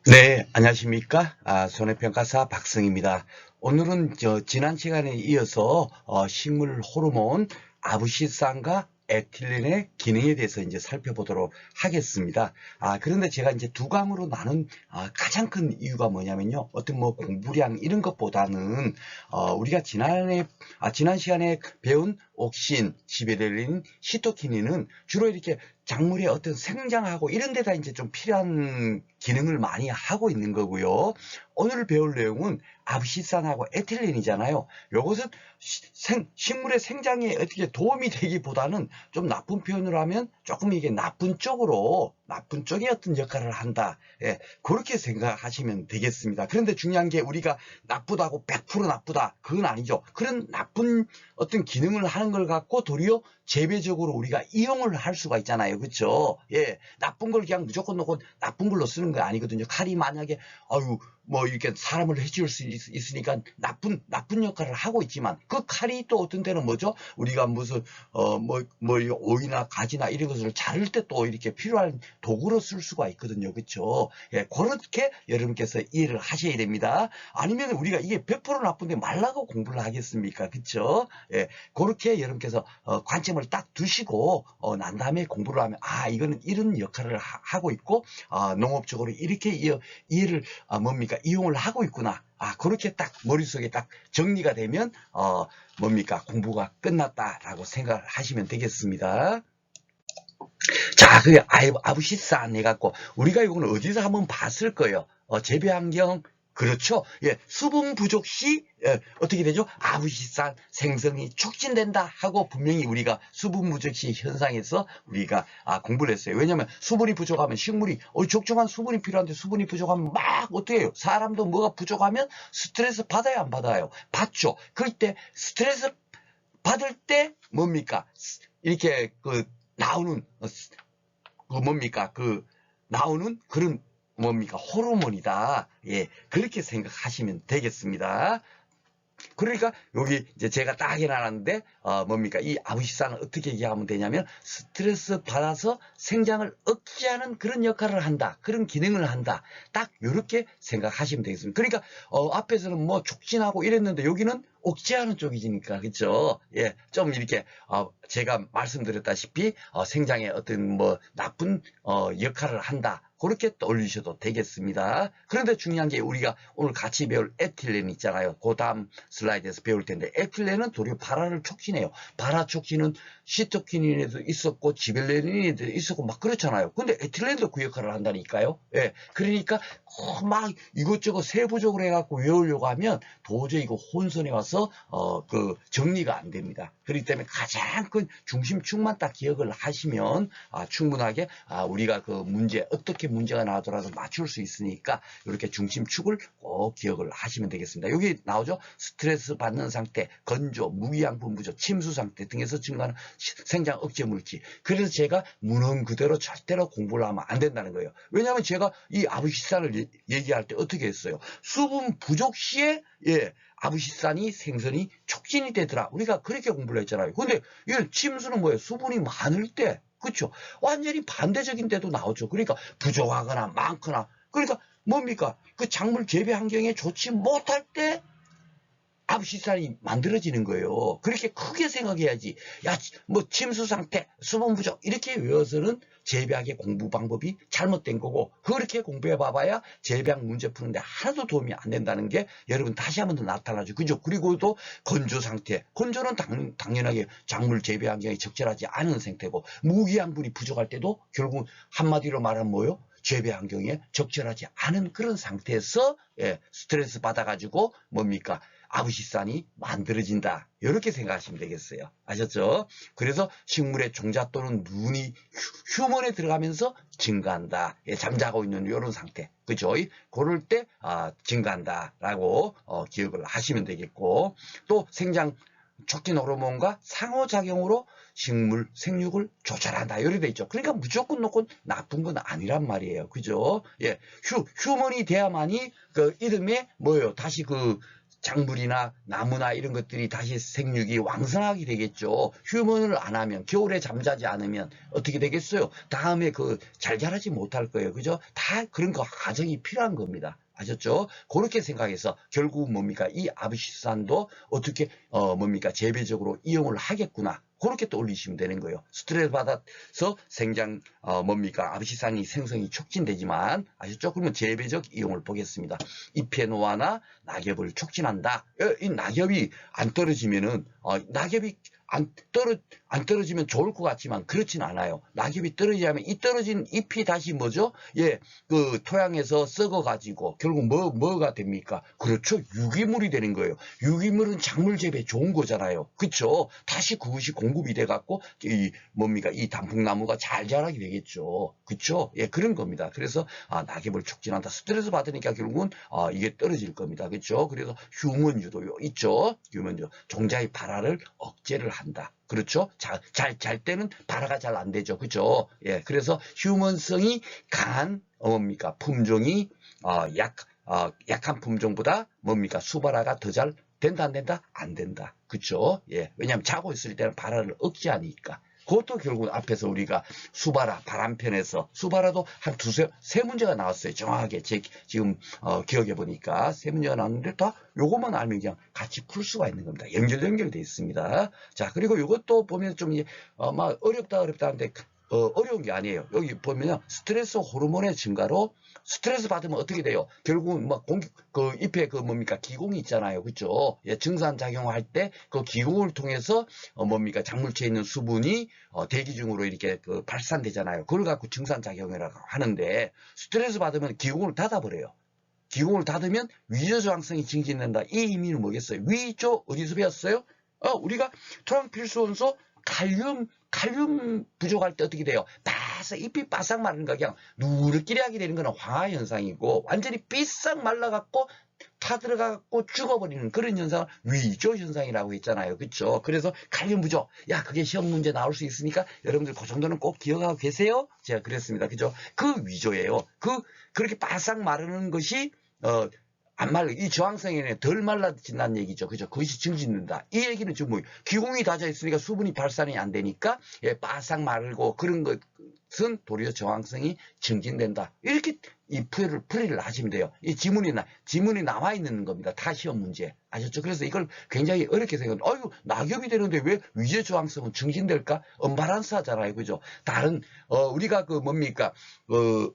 네, 안녕하십니까? 손해평가사 박승입니다. 오늘은 지난 시간에 이어서 식물 호르몬 아부시산과 에틸렌의 기능에 대해서 이제 살펴보도록 하겠습니다. 그런데 제가 이제 두 강으로 나눈 가장 큰 이유가 뭐냐면요. 어떤 뭐 공부량 이런 것보다는 우리가 지난 시간에 배운 옥신, 지베렐린, 시토키닌은 주로 이렇게 작물의 어떤 생장하고 이런 데다 이제 좀 필요한 기능을 많이 하고 있는 거고요. 오늘 배울 내용은 압시산하고 에틸렌이잖아요. 이것은 식물의 생장에 어떻게 도움이 되기보다는 좀 나쁜 표현을 하면 조금 이게 나쁜 쪽의 어떤 역할을 한다. 예, 그렇게 생각하시면 되겠습니다. 그런데 중요한 게 우리가 나쁘다고 100% 나쁘다. 그건 아니죠. 그런 나쁜 어떤 기능을 하는 걸 갖고 도리어 재배적으로 우리가 이용을 할 수가 있잖아요. 그렇죠? 예, 나쁜 걸 그냥 무조건 놓고 나쁜 걸로 쓰는 거 아니거든요. 칼이 만약에 뭐 이렇게 사람을 해줄 수 있으니까 나쁜 역할을 하고 있지만 그 칼이 또 어떤 때는 뭐죠? 우리가 무슨 오이나 가지나 이런 것을 자를 때 또 이렇게 필요한 도구로 쓸 수가 있거든요. 그렇죠? 예, 그렇게 여러분께서 이해를 하셔야 됩니다. 아니면 우리가 이게 100% 나쁜데 말라고 공부를 하겠습니까? 그렇죠? 예, 그렇게 여러분께서 관점을 딱 두시고 난 다음에 공부를 하면 이거는 이런 역할을 하고 있고 농업적으로 이렇게 이해를 뭡니까 이용을 하고 있구나. 그렇게 딱 머릿속에 딱 정리가 되면 뭡니까 공부가 끝났다라고 생각을 하시면 되겠습니다. 자, 그 아부시산 해갖고 우리가 이거는 어디서 한번 봤을 거예요. 재배 환경 그렇죠. 예, 수분 부족 시 어떻게 되죠? 아부시산 생성이 촉진된다 하고 분명히 우리가 수분 부족 시 현상에서 우리가 공부를 했어요. 왜냐하면 수분이 부족하면 식물이 적정한 수분이 필요한데 수분이 부족하면 막 어떻게 해요? 사람도 뭐가 부족하면 스트레스 받아요, 안 받아요? 받죠. 그럴 때 스트레스 받을 때 뭡니까? 이렇게 나오는 뭡니까 나오는 그런 뭡니까 호르몬이다. 예, 그렇게 생각하시면 되겠습니다. 그러니까 여기 이제 제가 딱 해놨는데 뭡니까 이 아부시산은 어떻게 얘기하면 되냐면 스트레스 받아서 생장을 억제하는 그런 역할을 한다, 그런 기능을 한다, 딱 이렇게 생각하시면 되겠습니다. 그러니까 앞에서는 뭐 촉진하고 이랬는데 여기는 억제하는 쪽이니까 그렇죠. 예, 좀 이렇게 제가 말씀드렸다시피 생장에 어떤 뭐 나쁜 역할을 한다, 그렇게 떠올리셔도 되겠습니다. 그런데 중요한 게 우리가 오늘 같이 배울 에틸렌 있잖아요. 그 다음 슬라이드에서 배울 텐데 에틸렌은 도리어 발화를 촉진해요. 발화 촉진은 시토키닌에도 있었고 지벨레닌에도 있었고 막 그렇잖아요. 근데 에틸렌도 그 역할을 한다니까요. 예, 그러니까 막 이것저것 세부적으로 해갖고 외우려고 하면 도저히 이거 혼선에 와서 정리가 안 됩니다. 그렇기 때문에 가장 큰 중심축만 딱 기억을 하시면 충분하게 우리가 그 문제 어떻게 문제가 나오더라도 맞출 수 있으니까 이렇게 중심축을 꼭 기억을 하시면 되겠습니다. 여기 나오죠. 스트레스 받는 상태, 건조, 무기양분 부족, 침수 상태 등에서 증가하는 생장 억제 물질. 그래서 제가 문헌 그대로 절대로 공부를 하면 안 된다는 거예요. 왜냐하면 제가 이 아부시산을 얘기할 때 어떻게 했어요? 수분 부족 시에 아부시산이 생성이 촉진이 되더라. 우리가 그렇게 공부를 했잖아요. 근데 이 침수는 뭐예요? 수분이 많을 때, 그렇죠? 완전히 반대적인 데도 나오죠. 그러니까 부족하거나 많거나, 그러니까 뭡니까? 그 작물 재배 환경에 좋지 못할 때 압시산이 만들어지는 거예요. 그렇게 크게 생각해야지. 야, 뭐 침수 상태, 수분 부족 이렇게 외워서는 재배학의 공부 방법이 잘못된 거고, 그렇게 공부해 봐봐야 재배학 문제 푸는데 하나도 도움이 안 된다는 게 여러분 다시 한번 더 나타나죠. 그죠? 그리고 또 건조 상태. 건조는 당연하게 작물 재배 환경이 적절하지 않은 상태고, 무기양분이 부족할 때도 결국 한마디로 말하면 뭐요? 재배 환경에 적절하지 않은 그런 상태에서 스트레스 받아가지고 뭡니까? 아부시산이 만들어진다. 이렇게 생각하시면 되겠어요. 아셨죠? 그래서 식물의 종자 또는 눈이 휴먼에 들어가면서 증가한다. 잠자고 있는 이런 상태. 그죠? 그럴 때 증가한다라고 기억을 하시면 되겠고, 또 생장 촉진 호르몬과 상호작용으로 식물 생육을 조절한다. 이렇게 돼 있죠. 그러니까 무조건 놓고 나쁜 건 아니란 말이에요. 그죠? 예. 휴먼이 돼야만이 그 이름에 뭐예요? 다시 작물이나 나무나 이런 것들이 다시 생육이 왕성하게 되겠죠. 휴먼을 안 하면, 겨울에 잠자지 않으면 어떻게 되겠어요? 다음에 잘 자라지 못할 거예요. 그죠? 다 그런 과정이 필요한 겁니다. 아셨죠? 그렇게 생각해서 결국 뭡니까? 이 아부시산도 어떻게 뭡니까? 재배적으로 이용을 하겠구나. 그렇게 또 올리시면 되는 거예요. 스트레스 받아서 뭡니까? 아부시산이 생성이 촉진되지만, 아셨죠? 그러면 재배적 이용을 보겠습니다. 잎의 노화나 낙엽을 촉진한다. 이 낙엽이 안 떨어지면은, 낙엽이 안 떨어지면 좋을 것 같지만 그렇진 않아요. 낙엽이 떨어지면 이 떨어진 잎이 다시 뭐죠? 예, 토양에서 썩어가지고 결국 뭐가 됩니까? 그렇죠. 유기물이 되는 거예요. 유기물은 작물 재배에 좋은 거잖아요. 그렇죠. 다시 그것이 공급이 돼갖고 뭡니까? 이 단풍나무가 잘 자라게 되겠죠. 그렇죠. 예, 그런 겁니다. 그래서 낙엽을 촉진한다. 스트레스 받으니까 결국은 이게 떨어질 겁니다. 그렇죠. 그래서 휴먼유도 있죠. 휴먼유. 종자의 발화를 억제를 한다. 그렇죠? 잘 때는 발화가 잘 안 되죠. 그죠? 예. 그래서 휴먼성이 강한, 뭡니까? 품종이, 약한 품종보다 뭡니까? 수발화가 더 잘 된다, 안 된다? 안 된다. 그죠? 예. 왜냐하면 자고 있을 때는 발화를 억제하니까. 그것도 결국 앞에서 우리가 수발화, 바람편에서 수발화도 한 세 문제가 나왔어요. 정확하게 지금 기억해 보니까 세 문제가 나왔는데 다 요것만 알면 그냥 같이 풀 수가 있는 겁니다. 연결돼 있습니다. 자, 그리고 이것도 보면 좀 이제 막 어렵다 하는데 어려운 게 아니에요. 여기 보면요. 스트레스 호르몬의 증가로 스트레스 받으면 어떻게 돼요? 결국은 막 잎에 뭡니까? 기공이 있잖아요. 그죠? 예, 증산작용할 때 그 기공을 통해서 뭡니까? 작물체에 있는 수분이 대기 중으로 이렇게 발산되잖아요. 그걸 갖고 증산작용이라고 하는데 스트레스 받으면 기공을 닫아버려요. 기공을 닫으면 위저저항성이 증진된다. 이 의미는 뭐겠어요? 위조 어디서 배웠어요? 우리가 토양 필수 원소 칼륨 부족할 때 어떻게 돼요? 잎이 바싹 마른 거 그냥 누르끼리하게 되는 거는 황화 현상이고 완전히 삐싹 말라갖고 타들어가고 죽어버리는 그런 현상을 위조 현상이라고 했잖아요. 그렇죠? 그래서 칼륨 부족. 야, 그게 시험 문제 나올 수 있으니까 여러분들 그 정도는 꼭 기억하고 계세요? 제가 그랬습니다. 그죠? 그 위조예요. 그렇게 바싹 마르는 것이 안 말라. 이 저항성에는 덜 말라진다는 얘기죠. 그죠? 그것이 증진된다. 이 얘기는 지금 기공이 닫아 있으니까 수분이 발산이 안 되니까 바싹 마르고 그런 것은 도리어 저항성이 증진된다. 이렇게 이 풀이를 하시면 돼요. 이 지문이 남아 있는 겁니다. 타 시험 문제. 아셨죠? 그래서 이걸 굉장히 어렵게 생각합니다. 아유, 낙엽이 되는데 왜 위제 저항성은 증진될까? 언밸런스 하잖아요. 그죠? 다른, 우리가 뭡니까?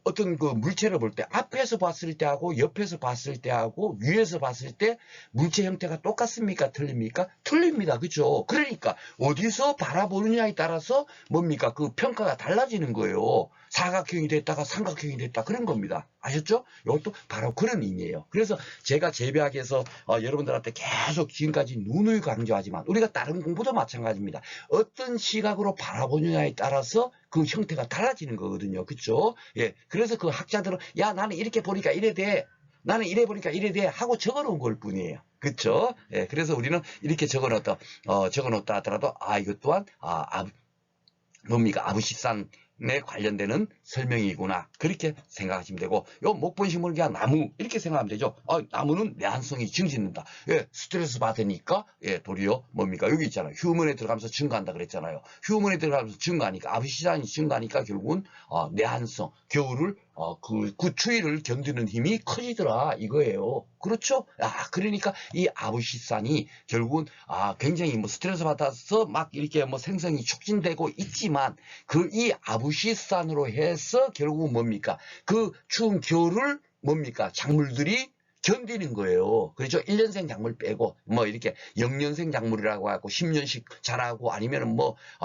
어떤 물체를 볼 때 앞에서 봤을 때하고 옆에서 봤을 때하고 위에서 봤을 때 물체 형태가 똑같습니까? 틀립니까? 틀립니다. 그죠? 그러니까 어디서 바라보느냐에 따라서 뭡니까? 평가가 달라지는 거예요. 사각형이 됐다가 삼각형이 됐다. 그런 겁니다. 아셨죠? 이것도 바로 그런 의미예요. 그래서 제가 재배학에서 여러분들한테 계속 지금까지 눈을 강조하지만 우리가 다른 공부도 마찬가지입니다. 어떤 시각으로 바라보느냐에 따라서 그 형태가 달라지는 거거든요. 그렇죠? 예. 그래서 그 학자들은 야, 나는 이렇게 보니까 이래 돼. 나는 이래 보니까 이래 돼 하고 적어놓은 걸 뿐이에요. 그렇죠? 예. 그래서 우리는 이렇게 적어놓다 하더라도 이것 또한 뭡니까? 아부시산 에 관련되는 설명이구나. 그렇게 생각하시면 되고, 요 목본식물기와 나무, 이렇게 생각하면 되죠. 나무는 내한성이 증진된다. 예, 스트레스 받으니까, 예, 도리어 뭡니까? 여기 있잖아요. 휴먼에 들어가면서 증가한다 그랬잖아요. 휴먼에 들어가면서 증가하니까, 아부시산이 증가하니까 결국은, 내한성, 겨울을, 그 추위를 견디는 힘이 커지더라. 이거예요. 그렇죠? 그러니까 이 아부시산이 결국은, 굉장히 스트레스 받아서 막 이렇게 생성이 촉진되고 있지만, 이 아부시산으로 해서 결국은 뭡니까? 그 추운 겨울을 뭡니까? 작물들이 견디는 거예요. 그렇죠? 1년생 작물 빼고, 이렇게 0년생 작물이라고 하고, 10년씩 자라고, 아니면은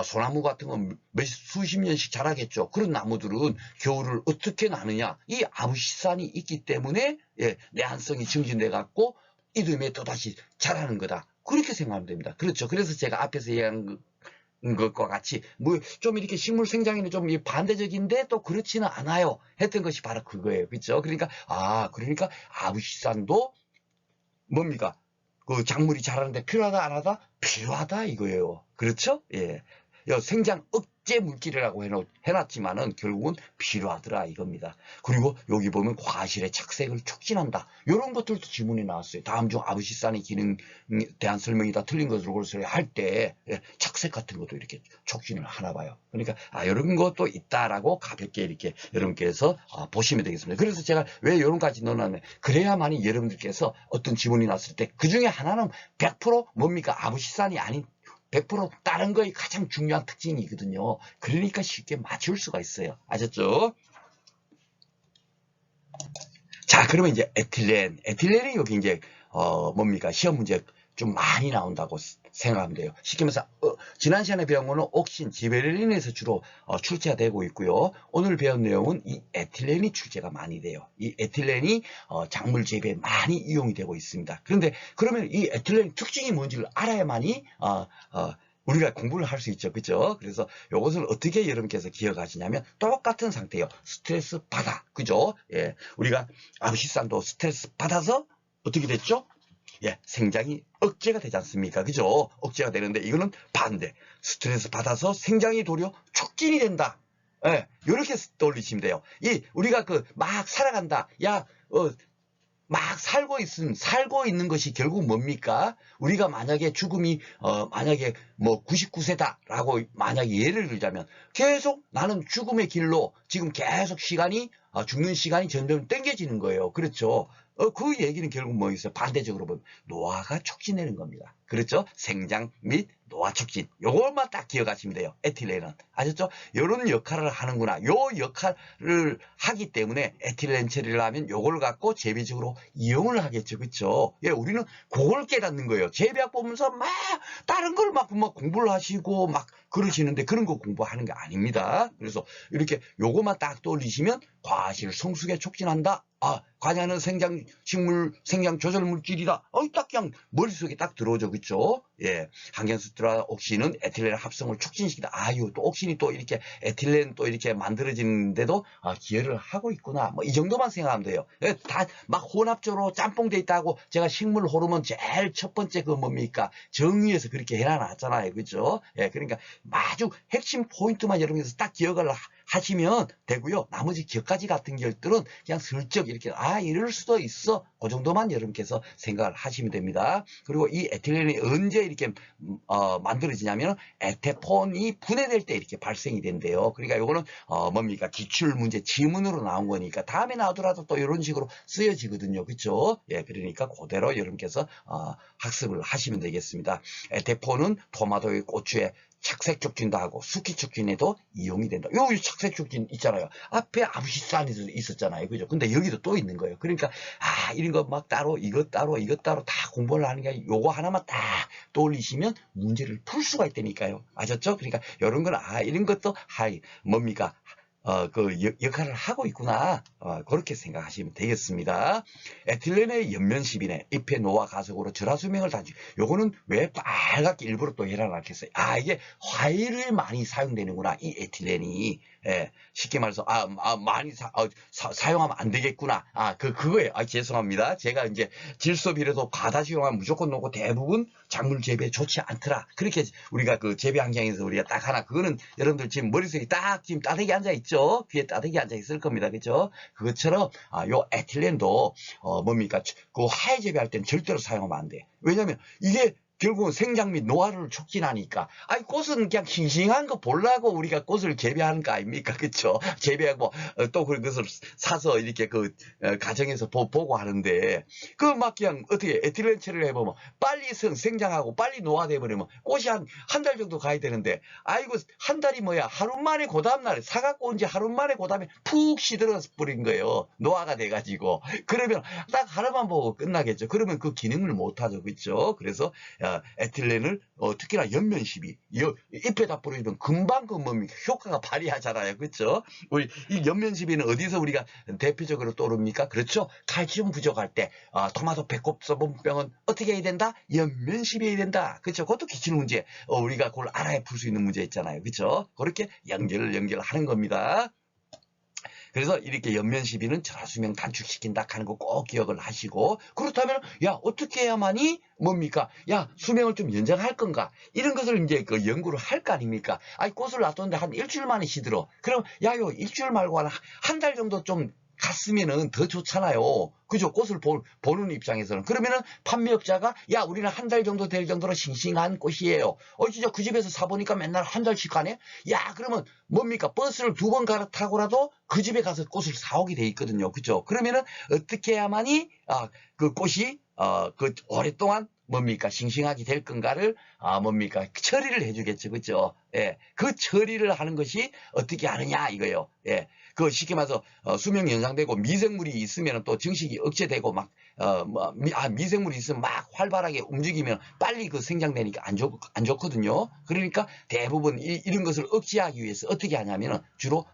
소나무 같은 건 수십 년씩 자라겠죠. 그런 나무들은 겨울을 어떻게 나느냐? 이 아부시산이 있기 때문에, 예, 내한성이 증진돼갖고, 이듬해 또다시 자라는 거다. 그렇게 생각하면 됩니다. 그렇죠. 그래서 제가 앞에서 얘기한 것과 같이 좀 이렇게 식물 생장에는 좀 반대적인데 또 그렇지는 않아요 했던 것이 바로 그거예요. 그렇죠? 그러니까 아부시산도 뭡니까? 그 작물이 자라는데 필요하다 안 하다? 필요하다 이거예요. 그렇죠? 예. 생장 억제 물질이라고 해놨지만은 결국은 필요하더라 이겁니다. 그리고 여기 보면 과실의 착색을 촉진한다. 이런 것들도 지문이 나왔어요. 다음 중 아부시산의 기능에 대한 설명이 다 틀린 것으로 할 때 착색 같은 것도 이렇게 촉진을 하나 봐요. 그러니까 이런 것도 있다라고 가볍게 이렇게 여러분께서 보시면 되겠습니다. 그래서 제가 왜 이런 까지 넣어놨냐, 그래야만이 여러분들께서 어떤 지문이 났을 때 그 중에 하나는 100% 뭡니까, 아부시산이 아닌 100% 다른 거의 가장 중요한 특징이거든요. 그러니까 쉽게 맞출 수가 있어요. 아셨죠? 자, 그러면 이제 에틸렌이 여기 이제 뭡니까, 시험 문제 좀 많이 나온다고 생각하면 돼요. 쉽게 말해서 지난 시간에 배운 거는 옥신, 지베렐린에서 주로 출제가 되고 있고요. 오늘 배운 내용은 이 에틸렌이 출제가 많이 돼요. 이 에틸렌이 작물 재배에 많이 이용이 되고 있습니다. 그런데 그러면 이 에틸렌 특징이 뭔지를 알아야만이 우리가 공부를 할 수 있죠. 그죠? 그래서 이것을 어떻게 여러분께서 기억하시냐면 똑같은 상태예요. 스트레스 받아. 그죠? 예. 우리가 아부시산도 스트레스 받아서 어떻게 됐죠? 예, 생장이 억제가 되지 않습니까? 그죠? 억제가 되는데 이거는 반대. 스트레스 받아서 생장이 도리어 촉진이 된다. 예, 이렇게 떠올리시면 돼요. 우리가 막 살아간다. 야, 막 살고 있는 것이 결국 뭡니까? 우리가 만약에 죽음이, 만약에 뭐 99세다라고 만약에 예를 들자면 계속 나는 죽음의 길로 지금 계속 죽는 시간이 점점 땡겨지는 거예요. 그렇죠? 그 얘기는 결국 뭐 있어요? 반대적으로 보면 노화가 촉진되는 겁니다. 그렇죠? 생장 및 노화 촉진. 요것만 딱 기억하시면 돼요. 에틸렌은. 아셨죠? 요런 역할을 하는구나. 요 역할을 하기 때문에 에틸렌 처리를 하면 요걸 갖고 재배적으로 이용을 하겠죠. 그렇죠? 예, 우리는 그걸 깨닫는 거예요. 재배학 보면서 막 다른 걸 막 공부를 하시고 막 그러시는데 그런 거 공부하는 게 아닙니다. 그래서 이렇게 요것만 딱 떠올리시면 과실 성숙에 촉진한다. 관여하는 생장 조절 물질이다. 딱 그냥 머릿속에 딱 들어오죠. 그쵸? 예. 항견수트라 옥신은 에틸렌 합성을 촉진시키다. 또 옥신이 또 이렇게 에틸렌 또 이렇게 만들어지는데도 기여를 하고 있구나. 뭐 이 정도만 생각하면 돼요. 예, 다 막 혼합적으로 짬뽕돼 있다고 제가 식물 호르몬 제일 첫 번째 뭡니까? 정의에서 그렇게 해놔놨잖아요. 그죠? 예, 그러니까 아주 핵심 포인트만 여러분께서 딱 기억을 하시면 되고요. 나머지 격가지 같은 것들은 그냥 슬쩍 이렇게 이럴 수도 있어. 그 정도만 여러분께서 생각을 하시면 됩니다. 그리고 이 에틸렌이 언제 이렇게 만들어지냐면 에테폰이 분해될 때 이렇게 발생이 된대요. 그러니까 이거는 뭡니까? 기출 문제 지문으로 나온 거니까 다음에 나오더라도 또 이런 식으로 쓰여지거든요. 그렇죠? 예, 그러니까 그대로 여러분께서 학습을 하시면 되겠습니다. 에테폰은 토마토의 고추에 착색 촉진도 하고 숙기 촉진에도 이용이 된다. 요 착색 촉진 있잖아요. 앞에 아부시산에서 있었잖아요. 그죠? 근데 여기도 또 있는 거예요. 그러니까 이런 거 막 따로 이것 따로 다 공부를 하는 게 아니라 요거 하나만 딱 떠올리시면 문제를 풀 수가 있다니까요. 아셨죠? 그러니까 이런 건 이런 것도 뭡니까? 역할을 하고 있구나. 그렇게 생각하시면 되겠습니다. 에틸렌의 연면십이네. 잎의 노화 가속으로 절하수명을 단축. 요거는 왜 빨갛게 일부러 또 해놔놨겠어요? 이게 화일을 많이 사용되는구나. 이 에틸렌이. 예, 쉽게 말해서, 많이 사용하면 안 되겠구나. 그거예요. 죄송합니다. 제가 이제 질소비료도 과다 사용하면 무조건 놓고 대부분 작물 재배에 좋지 않더라. 그렇게 우리가 재배 환경에서 우리가 딱 하나, 그거는 여러분들 지금 머릿속에 딱 지금 따뜻하게 앉아있죠? 귀에 따뜻하게 앉아있을 겁니다. 그죠? 그것처럼, 요 에틸렌도, 뭡니까? 그 하해 재배할 때는 절대로 사용하면 안 돼. 왜냐면 이게 결국은 생장 및 노화를 촉진하니까. 꽃은 그냥 싱싱한 거 보려고 우리가 꽃을 재배하는 거 아닙니까? 그쵸? 재배하고, 또 그것을 사서 이렇게 가정에서 보고 하는데, 막 그냥 어떻게 에틸렌 처리를 해보면 빨리 생장하고 빨리 노화돼버리면 꽃이 한 달 정도 가야 되는데, 한 달이 뭐야? 하루 만에 그 다음날에 사갖고 온 지 하루 만에 그 다음에 푹 시들어 버린 거예요. 노화가 돼가지고. 그러면 딱 하루만 보고 끝나겠죠. 그러면 그 기능을 못하죠. 그쵸? 그래서, 에틸렌을 특히나 연면십이 잎에다 뿌리면 금방 뭡니까? 효과가 발휘하잖아요. 그렇죠? 우리 이 연면십이는 어디서 우리가 대표적으로 떠오릅니까? 그렇죠? 칼슘 부족할 때 토마토 배꼽 썩은병은 어떻게 해야 된다? 연면십이 해야 된다. 그렇죠? 그것도 기출 문제. 우리가 그걸 알아야 풀 수 있는 문제 있잖아요. 그렇죠? 그렇게 연결을 하는 겁니다. 그래서 이렇게 연면 시비는 절하수명 단축시킨다 하는 거 꼭 기억을 하시고, 그렇다면 야 어떻게 해야만이 뭡니까? 야 수명을 좀 연장할 건가? 이런 것을 이제 그 연구를 할 거 아닙니까? 아니 꽃을 놔뒀는데 한 일주일 만에 시들어. 그럼 야요 일주일 말고 한 달 정도 좀 갔으면은 더 좋잖아요. 그죠? 꽃을 보는 입장에서는. 그러면은 판매업자가 야 우리는 한 달 정도 될 정도로 싱싱한 꽃이에요. 진짜 그 집에서 사보니까 맨날 한 달씩 가네? 야 그러면 뭡니까? 버스를 2번 갈아타고라도 그 집에 가서 꽃을 사오게 돼 있거든요. 그죠? 그러면은 어떻게 해야만이 그 꽃이 그 오랫동안 뭡니까 싱싱하게 될 건가를 뭡니까 처리를 해주겠죠. 그죠? 예, 그 처리를 하는 것이 어떻게 하느냐 이거예요. 예, 그 쉽게 말해서 수명 연장되고 미생물이 있으면 또 증식이 억제되고 막 미생물이 있으면 막 활발하게 움직이면 빨리 그 생장되니까 안 좋거든요. 그러니까 대부분 이런 것을 억제하기 위해서 어떻게 하냐면은 주로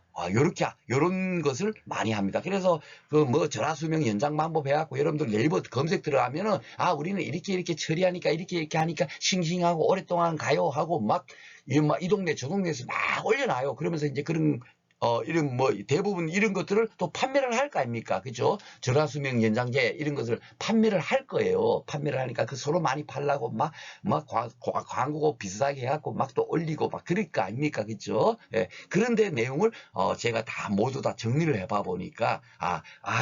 요런 것을 많이 합니다. 그래서 그 뭐 절하수명 연장 방법 해갖고 여러분들 네이버 검색 들어가면은 우리는 이렇게 처리하니까 이렇게 하니까 싱싱하고 오랫동안 가요 하고 막 이 동네 저 동네에서 막 올려놔요. 그러면서 이제 그런 이런 뭐 대부분 이런 것들을 또 판매를 할 거 아닙니까? 그죠? 절하수명 연장제 이런 것을 판매를 할 거예요. 판매를 하니까 그 서로 많이 팔라고 막 광고 비싸게 해갖고 막 또 올리고 막 그럴 거 아닙니까? 그죠? 예. 그런데 내용을 제가 다 모두 다 정리를 해봐 보니까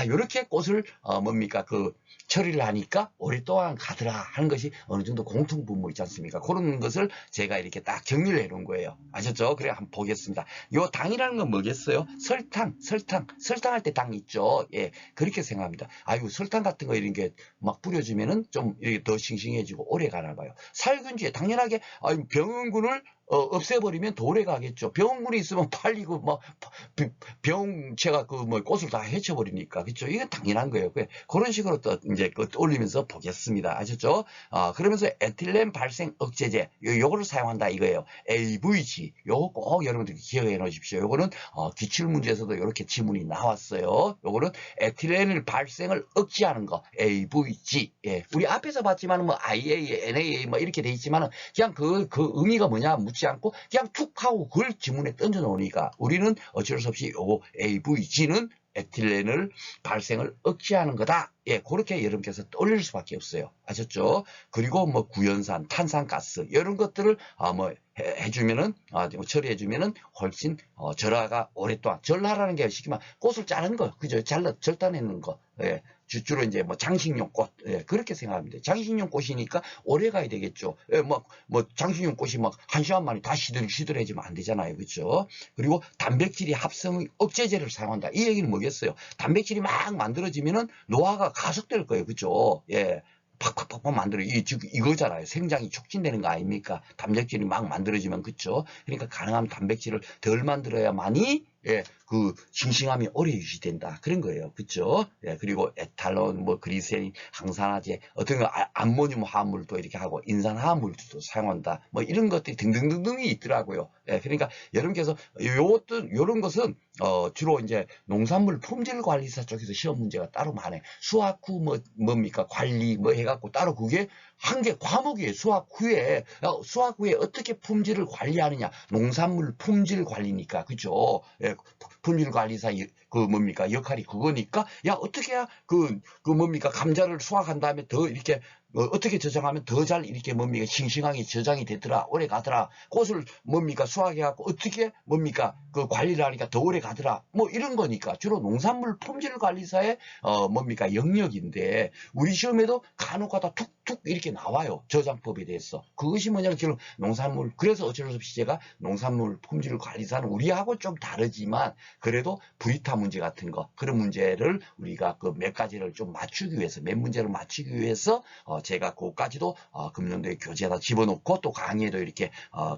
요렇게 꽃을 뭡니까? 그 처리를 하니까 오랫동안 가더라 하는 것이 어느 정도 공통분모 있지 않습니까? 그런 것을 제가 이렇게 딱 정리를 해 놓은 거예요. 아셨죠? 그래 한번 보겠습니다. 요 당이라는 건 뭐겠어요? 설탕할 때 당 있죠. 예, 그렇게 생각합니다. 설탕 같은 거 이런 게 막 뿌려주면은 좀 이렇게 더 싱싱해지고 오래 가나 봐요. 살균제 당연하게 병원군을 없애버리면 더 오래 가겠죠. 병원군이 있으면 팔리고 병체가 그 뭐 꽃을 다 해쳐버리니까 그렇죠. 이건 당연한 거예요. 그런 식으로 또 이제 올리면서 보겠습니다. 아셨죠? 그러면서 에틸렌 발생 억제제 요거를 사용한다 이거예요. AVG 요거 꼭 여러분들 기억해 놓으십시오. 요거는 기출 문제에서도 이렇게 지문이 나왔어요. 요거는 에틸렌 발생을 억제하는 거 AVG. 예. 우리 앞에서 봤지만은 뭐 IA, NA 뭐 이렇게 돼 있지만은 그냥 그 의미가 뭐냐 묻지 않고 그냥 툭 하고 그걸 지문에 던져 놓으니까 우리는 어쩔 수 없이 요거 AVG는 에틸렌을 발생을 억제하는 거다. 예, 그렇게 여러분께서 떠올릴 수밖에 없어요. 아셨죠? 그리고 뭐 구연산, 탄산가스 이런 것들을 해주면은 처리해주면은 훨씬 절하가 오랫동안 절하라는 게 쉽게 말 꽃을 자르는 거, 그죠? 절단내는 거. 예. 주로 이제 뭐 장식용 꽃, 예, 그렇게 생각합니다. 장식용 꽃이니까 오래 가야 되겠죠. 예, 뭐 장식용 꽃이 막 1시간 만에 다 시들해지면 안 되잖아요. 그렇죠? 그리고 단백질이 합성 억제제를 사용한다. 이 얘기는 뭐겠어요? 단백질이 막 만들어지면은 노화가 가속될 거예요. 그렇죠? 예. 팍팍팍 만들어 이거잖아요. 생장이 촉진되는 거 아닙니까? 단백질이 막 만들어지면 그쵸? 그러니까 가능하면 단백질을 덜 만들어야만이 예, 그 싱싱함이 오래 유지된다. 그런 거예요. 그쵸? 예, 그리고 에탈론, 뭐 그리세린, 항산화제, 어떤 거 암모늄 화합물도 이렇게 하고 인산 화합물도 사용한다. 뭐 이런 것들이 등등등등이 있더라고요. 예, 그러니까 여러분께서 요런 것은 주로 이제 농산물 품질 관리사 쪽에서 시험 문제가 따로 많아요. 수확 후 뭡니까 관리 뭐 해갖고 따로 그게 한 개 과목이에요. 수확 후에 어떻게 품질을 관리하느냐. 농산물 품질 관리니까 그죠? 예, 품질 관리사 그 뭡니까 역할이 그거니까 야 어떻게 해야 그 뭡니까 감자를 수확한 다음에 더 이렇게 어떻게 저장하면 더 잘 이렇게 뭡니까 싱싱하게 저장이 되더라 오래 가더라 꽃을 뭡니까 수확해갖고 어떻게 뭡니까 그 관리를 하니까 더 오래 가더라 뭐 이런 거니까 주로 농산물 품질 관리사의 뭡니까 영역인데 우리 시험에도 간혹가다 툭툭 이렇게 나와요 저장법에 대해서 그것이 뭐냐면 지금 농산물 그래서 어쩔 수 없이 제가 농산물 품질 관리사는 우리하고 좀 다르지만 그래도 브리타 문제 같은 거 그런 문제를 우리가 그 몇 가지를 좀 맞추기 위해서 몇 문제를 맞추기 위해서 제가 그것까지도 금년도에 교재에다 집어넣고 또 강의에도 이렇게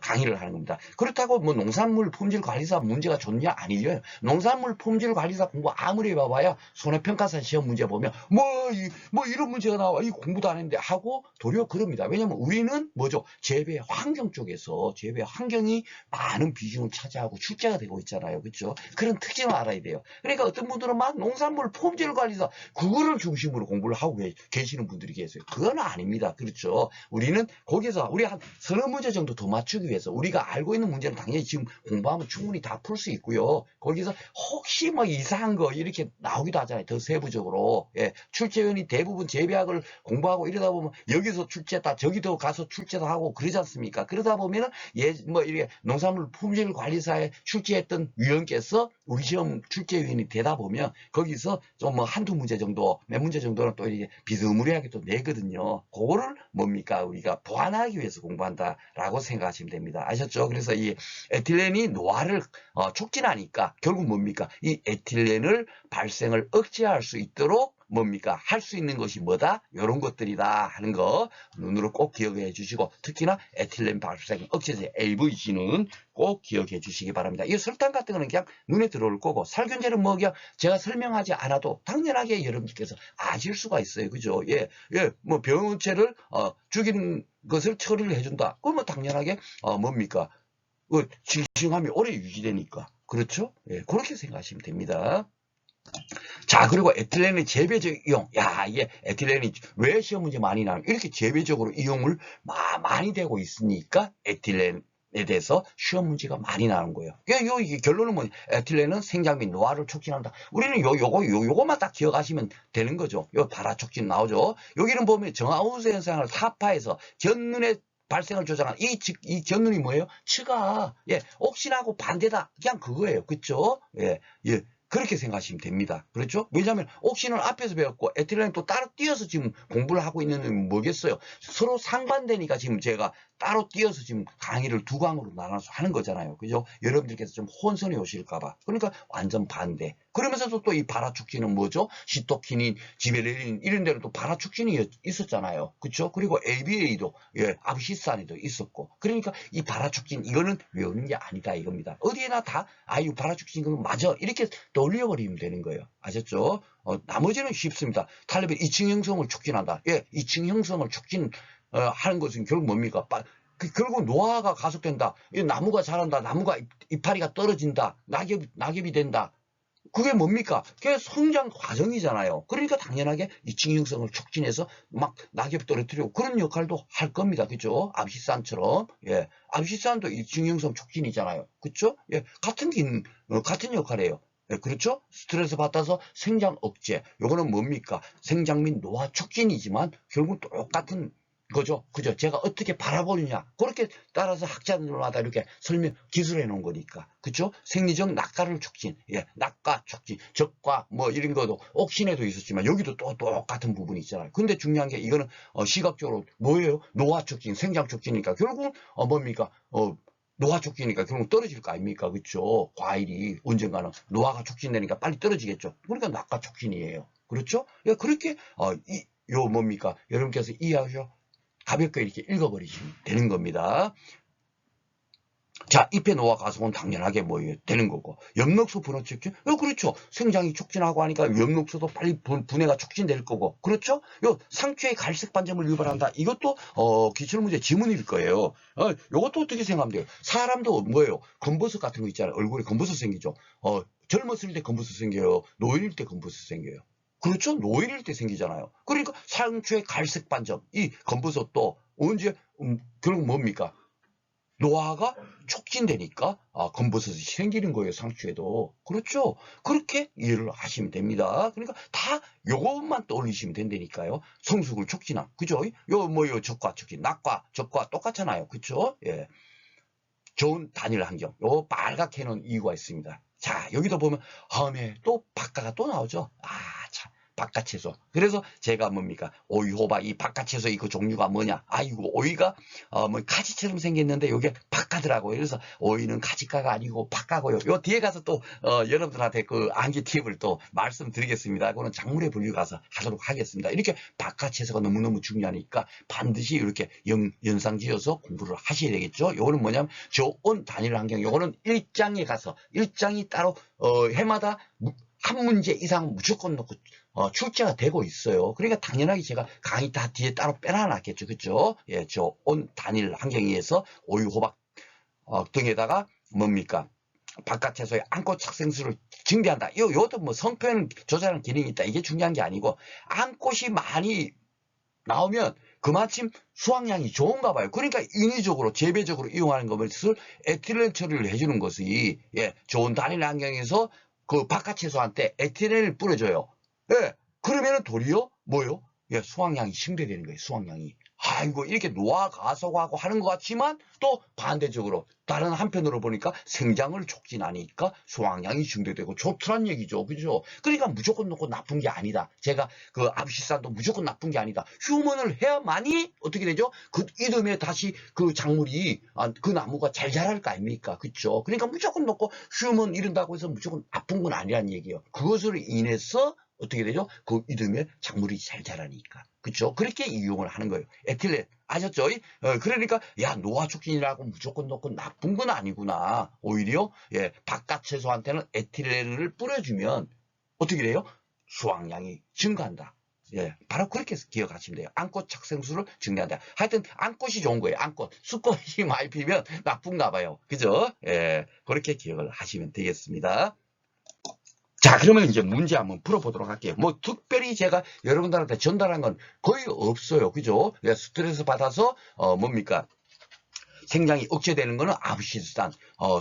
강의를 하는 겁니다. 그렇다고 뭐 농산물 품질 관리사 문제가 좋냐 아니에요. 농산물 품질 관리사 공부 아무리 해봐봐야 손해평가사 시험 문제 보면 뭐 이런 문제가 나와 이 공부도 안 했는데 하고 도리어 그럽니다. 왜냐면 우리는 뭐죠 재배 환경 쪽에서 재배 환경이 많은 비중을 차지하고 출제가 되고 있잖아요. 그렇죠? 그런 특징을 알아야 돼요. 그러니까 어떤 분들은 막 농산물 품질 관리사 그거를 중심으로 공부를 하고 계시는 분들이 계세요. 그건 아닙니다. 그렇죠. 우리는 거기서 우리 한 서너 문제 정도 더 맞추기 위해서 우리가 알고 있는 문제는 당연히 지금 공부하면 충분히 다 풀 수 있고요. 거기서 혹시 뭐 이상한 거 이렇게 나오기도 하잖아요. 더 세부적으로. 예, 출제위원이 대부분 재배학을 공부하고 이러다 보면 여기서 출제했다 저기도 가서 출제도 하고 그러지 않습니까? 그러다 보면은 뭐 이렇게 농산물 품질 관리사에 출제했던 위원께서 우리 시험 출제위원이 되다 보면 거기서 좀 뭐 한두 문제 정도 몇 문제 정도는 또 이렇게 비스무리하게 또 내거든요. 그거를 뭡니까 우리가 보완하기 위해서 공부한다라고 생각하시면 됩니다. 아셨죠? 그래서 이 에틸렌이 노화를 촉진하니까 결국 뭡니까 이 에틸렌을 발생을 억제할 수 있도록 뭡니까 할 수 있는 것이 뭐다 이런 것들이다 하는 거 눈으로 꼭 기억해 주시고 특히나 에틸렌 발생 억제제 AVC는 꼭 기억해 주시기 바랍니다. 이 설탕 같은 거는 그냥 눈에 들어올 거고 살균제는 뭐 그냥 제가 설명하지 않아도 당연하게 여러분들께서 아실 수가 있어요. 그죠? 예, 예, 뭐 병원체를 죽이는 것을 처리를 해준다. 그러면 당연하게 뭡니까 싱싱함이 오래 유지되니까 그렇죠? 예, 그렇게 생각하시면 됩니다. 자, 그리고 에틸렌의 재배적 이용. 야, 이게 에틸렌이 왜 시험 문제 많이 나는 이렇게 재배적으로 이용을 많이 되고 있으니까 에틸렌에 대해서 시험 문제가 많이 나오는 거예요. 이 결론은 뭐냐? 에틸렌은 생장 및 노화를 촉진한다. 우리는 요거만 딱 기억하시면 되는 거죠. 요 발화 촉진 나오죠. 여기는 보면 정하우스 현상을 타파해서 견눈의 발생을 조장한 이 견눈이 뭐예요? 치가 옥신하고 반대다. 그냥 그거예요. 그쵸? 예. 그렇게 생각하시면 됩니다. 그렇죠? 왜냐하면 옥신을 앞에서 배웠고 에틸렌은 또 따로 띄어서 지금 공부를 하고 있는 건 뭐겠어요? 서로 상반되니까 지금 제가 따로 띄어서 지금 강의를 두 강으로 나눠서 하는 거잖아요. 그죠? 여러분들께서 좀 혼선이 오실까봐. 그러니까 완전 반대. 그러면서도 또 이 발화촉진은 뭐죠? 시토키닌, 지베렐린 이런 데는 또 발화촉진이 있었잖아요. 그렇죠? 그리고 ABA도 아브시산에도 있었고. 그러니까 이 발화촉진 이거는 외우는 게 아니다 이겁니다. 어디에나 다 이 발화촉진 이거는 맞아 이렇게 떠올려버리면 되는 거예요. 아셨죠? 나머지는 쉽습니다. 탈레빈 2층 형성을 촉진한다. 2층 형성을 촉진 하는 것은 결국 뭡니까? 결국 노화가 가속된다. 나무가 자란다. 나무가 이파리가 떨어진다. 낙엽이 된다. 그게 뭡니까? 그게 성장 과정이잖아요. 그러니까 당연하게 이층 형성을 촉진해서 막 낙엽 떨어뜨리고 그런 역할도 할 겁니다. 그죠? 암시산처럼. 암시산도 이층 형성 촉진이잖아요. 그죠? 같은 역할이에요. 그렇죠? 스트레스 받아서 생장 억제. 요거는 뭡니까? 생장 및 노화 촉진이지만 결국 똑같은 거죠. 그죠? 제가 어떻게 바라보느냐. 그렇게 따라서 학자들마다 이렇게 기술해 놓은 거니까. 그죠? 생리적 낙과를 촉진. 낙과 촉진. 적과 뭐 이런 것도 옥신에도 있었지만 여기도 또 똑같은 부분이 있잖아요. 근데 중요한 게 이거는 시각적으로 뭐예요? 노화 촉진, 생장 촉진이니까 결국은 뭡니까? 노화 촉진이니까 결국 떨어질 거 아닙니까? 그렇죠? 과일이 언젠가는 노화가 촉진되니까 빨리 떨어지겠죠. 그러니까 낙과 촉진이에요. 그렇죠? 그렇게 뭡니까? 여러분께서 이해하셔? 가볍게 이렇게 읽어버리시면 되는 겁니다. 자, 잎의 노화 가속은 당연하게 뭐 되는 거고 엽록소 분해 촉진 그렇죠. 생장이 촉진하고 하니까 엽록소도 빨리 분해가 촉진될 거고 그렇죠. 상추의 갈색 반점을 유발한다. 이것도 기출문제 지문일 거예요. 요것도 어떻게 생각하면 돼요? 사람도 뭐예요? 검버섯 같은 거 있잖아요. 얼굴에 검버섯 생기죠. 젊었을 때 검버섯 생겨요. 노인일 때 검버섯 생겨요. 그렇죠? 노인일 때 생기잖아요. 그러니까 상추의 갈색 반점 이 검버섯도 언제 결국 뭡니까? 노화가 촉진되니까 검버섯이 생기는 거예요. 상추에도. 그렇죠? 그렇게 이해를 하시면 됩니다. 그러니까 다 요것만 떠올리시면 된다니까요. 성숙을 촉진한. 그죠? 적과 촉진. 낙과 적과 똑같잖아요. 그렇죠? 좋은 단일 환경. 요 빨갛게 해놓은 이유가 있습니다. 자, 여기도 보면 다음에 또 박가가 또 나오죠. 참. 바깥채소. 그래서 제가 뭡니까? 오이, 호박, 이 바깥채소 그 종류가 뭐냐? 이거 오이가 뭐 가지처럼 생겼는데 이게 바카더라고요. 그래서 오이는 가지가가 아니고 바카고요. 요 뒤에 가서 또 여러분들한테 그 암기 팁을 또 말씀드리겠습니다. 그거는 작물의 분류 가서 하도록 하겠습니다. 이렇게 바깥채소가 너무너무 중요하니까 반드시 이렇게 연상지어서 공부를 하셔야 되겠죠. 요거는 뭐냐면 저온 단일 환경. 요거는 일장에 가서 일장이 따로 해마다 한 문제 이상 무조건 놓고 출제가 되고 있어요. 그러니까 당연하게 제가 강의 다 뒤에 따로 빼놔놨겠죠. 그죠? 저 온 단일 환경에 의해서 오이, 호박 등에다가 뭡니까? 바깥 채소에 안꽃 착생수를 증대한다. 이것도 뭐 성표현 조절하는 기능이 있다. 이게 중요한 게 아니고, 안꽃이 많이 나오면 그만큼 수확량이 좋은가 봐요. 그러니까 인위적으로 재배적으로 이용하는 것을 에틸렌 처리를 해주는 것이, 예, 좋은 단일 환경에서 그 바깥 채소한테 에틸렌을 뿌려줘요. 예, 그러면은 도리어 뭐요? 예, 수확량이 증대되는 거예요. 수확량이. 아이고, 이렇게 노화 가속하고 하는 것 같지만 또 반대적으로 다른 한편으로 보니까 생장을 촉진하니까 수확량이 증대되고 좋더란 얘기죠. 그죠? 그러니까 무조건 놓고 나쁜 게 아니다. 제가 그 아부시산도 무조건 나쁜 게 아니다. 휴먼을 해야만이 어떻게 되죠? 그 이듬해 다시 그 작물이, 그 나무가 잘 자랄 거 아닙니까? 그죠? 그러니까 무조건 놓고 휴먼 이른다고 해서 무조건 나쁜 건 아니란 얘기예요. 그것으로 인해서 어떻게 되죠? 그 이듬해 작물이 잘 자라니까. 그쵸? 그렇게 이용을 하는 거예요. 에틸렌. 아셨죠? 그러니까, 야, 노화 촉진이라고 무조건 넣고 나쁜 건 아니구나. 오히려, 예, 바깥 채소한테는 에틸렌을 뿌려주면, 어떻게 돼요? 수확량이 증가한다. 예, 바로 그렇게 기억하시면 돼요. 안꽃 착생수를 증대한다. 하여튼, 안꽃이 좋은 거예요. 안꽃. 수꽃이 많이 피면 나쁜가 봐요. 그죠? 예, 그렇게 기억을 하시면 되겠습니다. 자, 그러면 이제 문제 한번 풀어보도록 할게요. 뭐, 특별히 제가 여러분들한테 전달한 건 거의 없어요. 그죠? 스트레스 받아서, 뭡니까? 생장이 억제되는 거는 아부시스탄,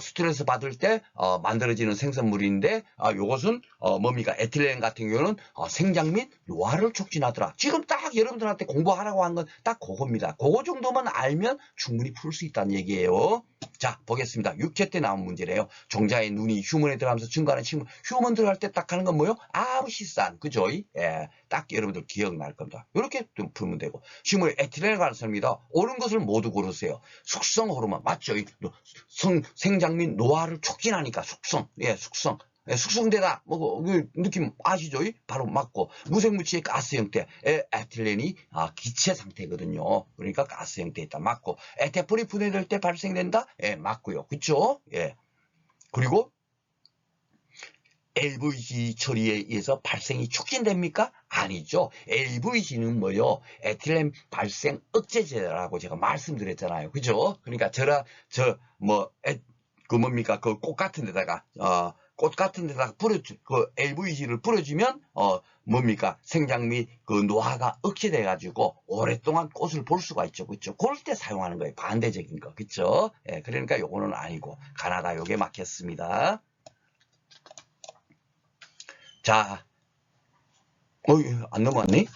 스트레스 받을 때 만들어지는 생선물인데, 요것은 뭡니까? 에틸렌 같은 경우는 생장 및 노화를 촉진하더라. 지금 딱 여러분들한테 공부하라고 한 건 딱 그겁니다. 그거 정도만 알면 충분히 풀 수 있다는 얘기예요. 자, 보겠습니다. 6회 때 나온 문제래요. 종자의 눈이 휴먼에 들어가면서 증가하는 식물. 휴먼 들어갈 때 딱 하는 건 뭐요? 아부시산. 그죠? 예, 딱 여러분들 기억날 겁니다. 이렇게 좀 풀면 되고. 식물의 에틸렌에 관한 설명입니다. 옳은 것을 모두 고르세요. 숙성 호르몬. 맞죠? 생장 및 노화를 촉진하니까 숙성. 예, 숙성. 예, 숙성되다. 뭐, 그 느낌 아시죠? 바로 맞고. 무색무취의 가스 형태. 에틸렌이 기체 상태거든요. 그러니까 가스 형태에 있다. 맞고. 에테폴이 분해될 때 발생된다? 예, 맞고요. 그쵸? 예. 그리고 LVG 처리에 의해서 발생이 촉진됩니까? 아니죠. LVG는 뭐요? 에틸렌 발생 억제제라고 제가 말씀드렸잖아요. 그죠? 그러니까 뭡니까? 그 꽃 같은 데다가, 그 LVG를 뿌려주면, 뭡니까? 생장 및 그 노화가 억제돼가지고 오랫동안 꽃을 볼 수가 있죠. 그죠? 그럴 때 사용하는 거예요. 반대적인 거. 그죠? 예, 그러니까 요거는 아니고, 가나다 요게 맞겠습니다. 자, 안 넘어왔네?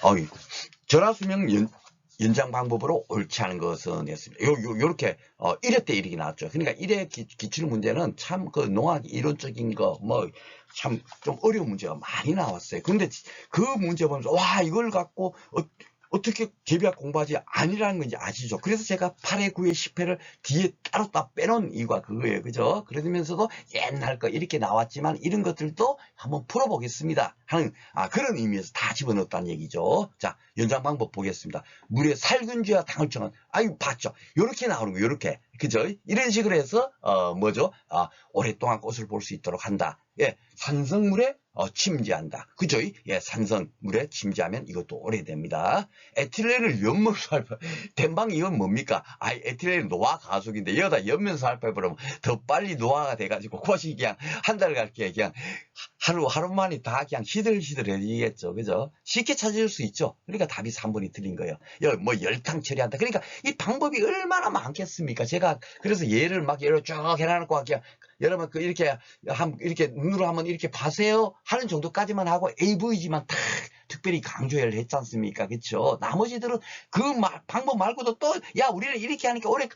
전화수명 연장 방법으로 옳지 않은 것은 였습니다. 요렇게, 1회 때 이렇게 나왔죠. 그러니까 1회 기출 문제는 참 그 농학 이론적인 거, 참 좀 어려운 문제가 많이 나왔어요. 근데 그 문제 보면서, 와, 이걸 갖고, 어떻게 개비학 공부하지 아니라는 건지 아시죠? 그래서 제가 8회, 9회, 10회를 뒤에 따로 딱 빼놓은 이유가 그거예요. 그죠? 그러면서도 옛날 거 이렇게 나왔지만 이런 것들도 한번 풀어보겠습니다 하는 그런 의미에서 다 집어넣었다는 얘기죠. 자, 연장 방법 보겠습니다. 물의 살균제와 당을청은 봤죠? 요렇게 나오는 거예요. 요렇게. 그죠? 이런 식으로 해서 뭐죠? 오랫동안 꽃을 볼 수 있도록 한다. 예, 산성물에 침지한다. 그죠? 예, 산성물에 침지하면 이것도 오래됩니다. 에틸렌을 연면소 알파, 된방 이건 뭡니까? 에틸렌은 노화 가속인데, 여기다 연면소 알파에 보면 더 빨리 노화가 돼가지고, 꽃이 그냥 한 달 갈게, 그냥 하루 만에 다 그냥 시들시들해지겠죠. 그죠? 쉽게 찾을 수 있죠. 그러니까 답이 3번이 틀린 거예요. 뭐 열탕 처리한다. 그러니까 이 방법이 얼마나 많겠습니까? 제가 그래서 예를 쭉 해놔놓고 그냥 여러분 이렇게 눈으로 한번 이렇게 봐세요 하는 정도까지만 하고 AVG만 딱 특별히 강조를 했지 않습니까? 그쵸? 나머지들은 그 방법 말고도 또, 야, 우리는 이렇게 하니까 올해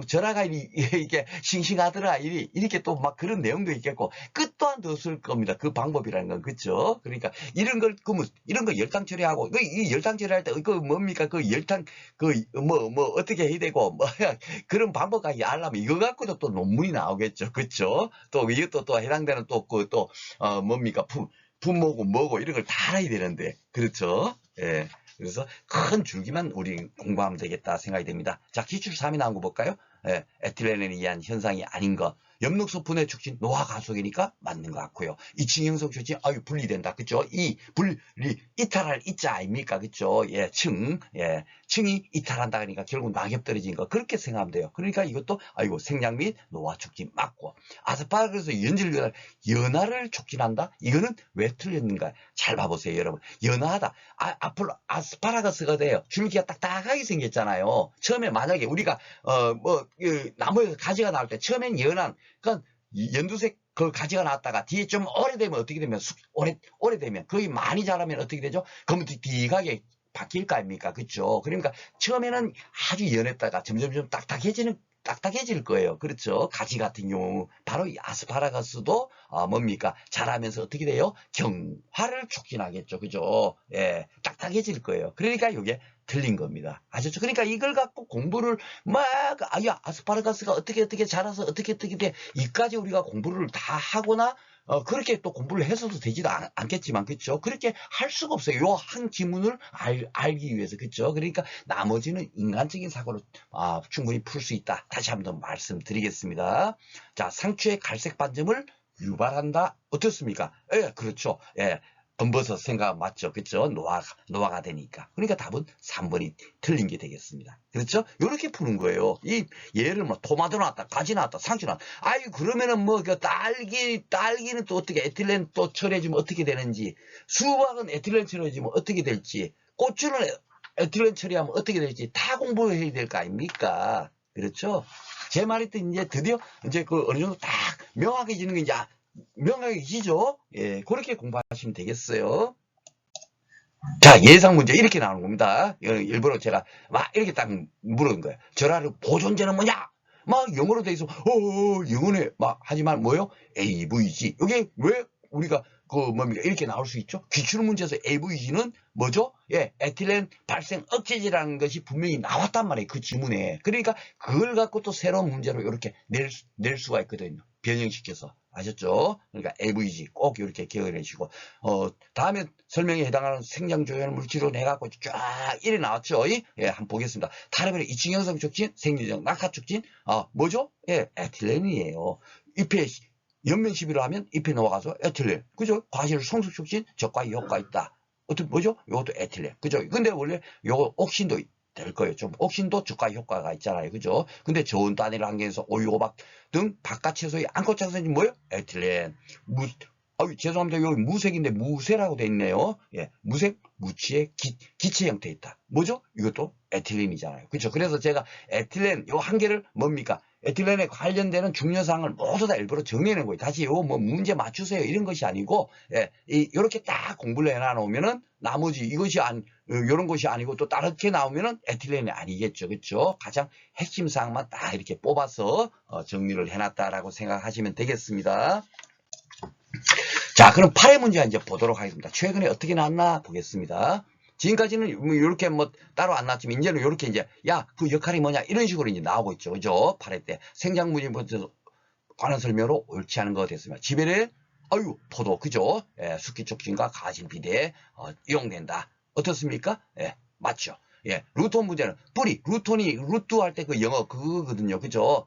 전화가 이게 싱싱하더라. 이렇게 또 그런 내용도 있겠고, 끝 또한 더 쓸 겁니다. 그 방법이라는 건. 그쵸? 그러니까, 이런 거 열탕 처리하고, 이 열탕 처리할 때, 뭡니까? 그 열탕, 어떻게 해야 되고, 그런 방법까지 알려면 이거 갖고도 또 논문이 나오겠죠. 그쵸? 또 이것도 또 해당되는 뭡니까? 분모고 뭐고 이런 걸 다 알아야 되는데. 그렇죠? 예. 그래서 큰 줄기만 우리 공부하면 되겠다 생각이 됩니다. 자, 기출 3이 나온 거 볼까요? 예, 에틸렌에 의한 현상이 아닌 거. 엽록소 분해 촉진 노화 가속이니까 맞는 것 같고요. 이층 형성 촉진 분리된다. 그죠? 이 분리 이탈할 이자 아닙니까? 그죠? 예, 층이 이탈한다 그러니까 결국 낙엽 떨어진 거 그렇게 생각하면 돼요. 그러니까 이것도 생장 및 노화 촉진 맞고 아스파라거스 연화를 촉진한다? 이거는 왜 틀렸는가? 잘 봐보세요, 여러분. 연화하다. 앞으로 아스파라거스가 돼요. 줄기가 딱딱하게 생겼잖아요. 처음에 만약에 우리가 나무에서 가지가 나올 때 처음엔 연한 그러니까 연두색 그 가지가 나왔다가 뒤에 좀 오래되면 어떻게 되면 오래되면 거의 많이 자라면 어떻게 되죠? 그러면 뒤가게 바뀔 거 아닙니까? 그렇죠? 그러니까 처음에는 아주 연했다가 점점점 딱딱해질 거예요. 그렇죠? 가지 같은 경우 바로 이 아스파라거스도 뭡니까? 자라면서 어떻게 돼요? 경화를 촉진하겠죠. 그죠? 예, 딱딱해질 거예요. 그러니까 이게 틀린 겁니다. 아셨죠? 그러니까 이걸 갖고 공부를 아스파라거스가 어떻게 자라서 어떻게 돼 이까지 우리가 공부를 다 하거나 그렇게 또 공부를 해서도 되지도 않겠지만, 그쵸? 그렇게 할 수가 없어요. 요 한 지문을 알기 위해서, 그쵸? 그러니까 나머지는 인간적인 사고로 충분히 풀 수 있다. 다시 한번 말씀드리겠습니다. 자, 상추의 갈색 반점을 유발한다. 어떻습니까? 예, 그렇죠. 예. 검버섯 생각 맞죠? 그렇죠? 노화가 되니까. 그러니까 답은 3번이 틀린 게 되겠습니다. 그렇죠? 이렇게 푸는 거예요. 이 예를 토마토 나왔다, 가지 나왔다, 상추 나왔다. 그러면은 딸기는 또 어떻게 에틸렌 또 처리해주면 어떻게 되는지, 수박은 에틸렌 처리해주면 어떻게 될지, 고추는 에틸렌 처리하면 어떻게 될지 다 공부해야 될 거 아닙니까? 그렇죠? 제 말이 또 이제 드디어 이제 그 어느 정도 딱 명확해지는 게 이제 명확해지죠? 예, 그렇게 공부하시면 되겠어요. 자, 예상 문제 이렇게 나오는 겁니다. 일부러 제가 막 이렇게 딱 물은 거예요. 절하를 보존제는 뭐냐? 막 영어로 돼 있어. 영어네. 막 하지만 뭐요? AVG. 이게 왜 우리가 뭡니까? 이렇게 나올 수 있죠? 기출 문제에서 AVG는 뭐죠? 예, 에틸렌 발생 억제제라는 것이 분명히 나왔단 말이에요. 그 지문에. 그러니까 그걸 갖고 또 새로운 문제로 이렇게 낼 수가 있거든요. 변형시켜서. 아셨죠? 그러니까 AVG 꼭 이렇게 기억을 해주시고, 다음에 설명에 해당하는 생장조연 물질로 내갖고 쫙 이래 나왔죠? 예, 한번 보겠습니다. 타르벨의 이층 형성 촉진, 생리적 낙하 촉진, 뭐죠? 예, 에틸렌이에요. 잎에 연면 시비를 하면 잎에 넘어가서 에틸렌. 그죠? 과실 성숙 촉진, 적과 효과 있다. 뭐죠? 이것도 에틸렌. 그죠? 근데 원래 요거 옥신도 될 거예요. 좀 옥신도 주가 효과가 있잖아요. 그죠? 근데 저온 단일 환경에서 오이호박 등 바깥 채소의 안코착산이 뭐예요? 에틸렌. 죄송합니다. 여기 무색인데 무쇠라고 돼 있네요. 예, 무색, 무취의 기체 형태에 있다. 뭐죠? 이것도 에틸렌이잖아요. 그렇죠? 그래서 제가 에틸렌 요 한 개를 뭡니까? 에틸렌에 관련되는 중요사항을 모두 다 일부러 정리해낸 거예요. 다시 요 문제 맞추세요 이런 것이 아니고, 예, 요렇게 딱 공부를 해놔놓으면은 나머지 이것이 요런 것이 아니고 또 다르게 나오면은 에틸렌이 아니겠죠. 그렇죠? 가장 핵심 사항만 딱 이렇게 뽑아서 정리를 해놨다라고 생각하시면 되겠습니다. 자, 그럼 8회 문제 이제 보도록 하겠습니다. 최근에 어떻게 나왔나 보겠습니다. 지금까지는 이렇게 따로 안 나왔지만 이제는 이렇게 이제 그 역할이 뭐냐 이런 식으로 이제 나오고 있죠. 그죠? 8회 때 생장무진부터 관한 설명으로 옳지 않은 거 됐습니다. 지배를 포도 그죠? 예, 숙기 촉진과 가실 비대에 이용된다. 어떻습니까? 예, 맞죠. 예, 루톤 문제는 뿌리, 루트 할 때 그 영어 그거거든요. 그죠?